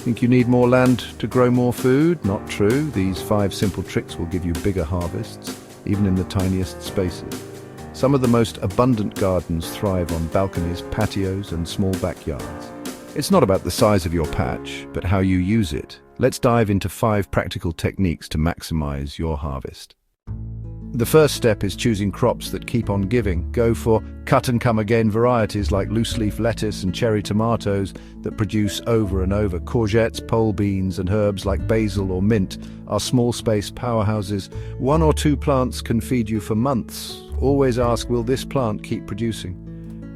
Think you need more land to grow more food? Not true. These 5 simple tricks will give you bigger harvests, even in the tiniest spaces. Some of the most abundant gardens thrive on balconies, patios, and small backyards. It's not about the size of your patch, but how you use it. Let's dive into 5 practical techniques to maximize your harvest. The first step is choosing crops that keep on giving. Go for cut-and-come-again varieties like loose-leaf lettuce and cherry tomatoes that produce over and over. Courgettes, pole beans, and herbs like basil or mint are small-space powerhouses. 1 or 2 plants can feed you for months. Always ask, will this plant keep producing?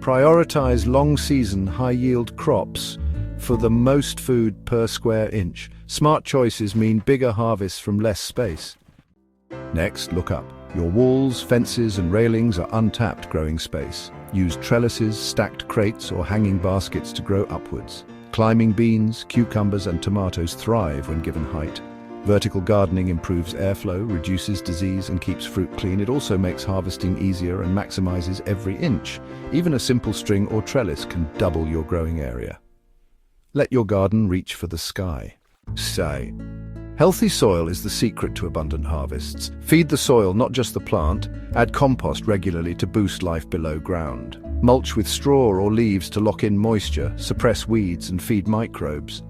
Prioritize long-season, high-yield crops for the most food per square inch. Smart choices mean bigger harvests from less space. Next, look up. Your walls, fences, and railings are untapped growing space. Use trellises, stacked crates, or hanging baskets to grow upwards. Climbing beans, cucumbers, and tomatoes thrive when given height. Vertical gardening improves airflow, reduces disease, and keeps fruit clean. It also makes harvesting easier and maximizes every inch. Even a simple string or trellis can double your growing area. Let your garden reach for the sky. Say. Healthy soil is the secret to abundant harvests. Feed the soil, not just the plant. Add compost regularly to boost life below ground. Mulch with straw or leaves to lock in moisture, suppress weeds, and feed microbes.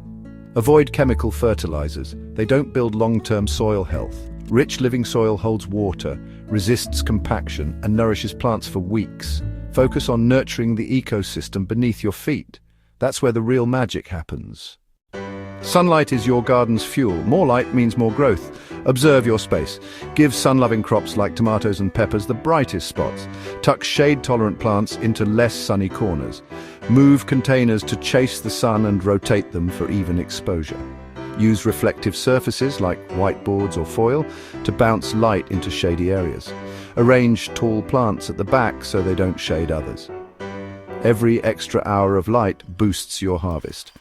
Avoid chemical fertilizers. They don't build long-term soil health. Rich living soil holds water, resists compaction, and nourishes plants for weeks. Focus on nurturing the ecosystem beneath your feet. That's where the real magic happens. Sunlight is your garden's fuel. More light means more growth. Observe your space. Give sun-loving crops like tomatoes and peppers the brightest spots. Tuck shade-tolerant plants into less sunny corners. Move containers to chase the sun and rotate them for even exposure. Use reflective surfaces like whiteboards or foil to bounce light into shady areas. Arrange tall plants at the back so they don't shade others. Every extra hour of light boosts your harvest.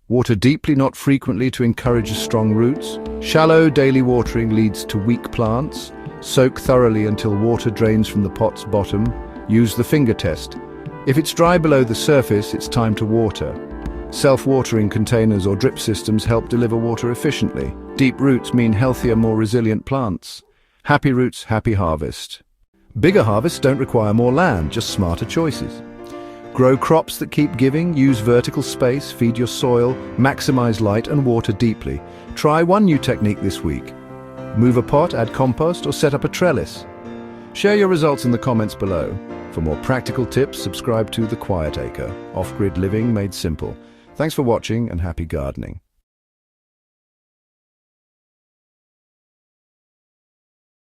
Water deeply, not frequently, to encourage strong roots. Shallow daily watering leads to weak plants. Soak thoroughly until water drains from the pot's bottom. Use the finger test. If it's dry below the surface, it's time to water. Self-watering containers or drip systems help deliver water efficiently. Deep roots mean healthier, more resilient plants. Happy roots, happy harvest. Bigger harvests don't require more land, just smarter choices. Grow crops that keep giving, use vertical space, feed your soil, maximize light and water deeply. Try one new technique this week. Move a pot, add compost, or set up a trellis. Share your results in the comments below. For more practical tips, subscribe to The Quiet Acre, off-grid living made simple. Thanks for watching and happy gardening.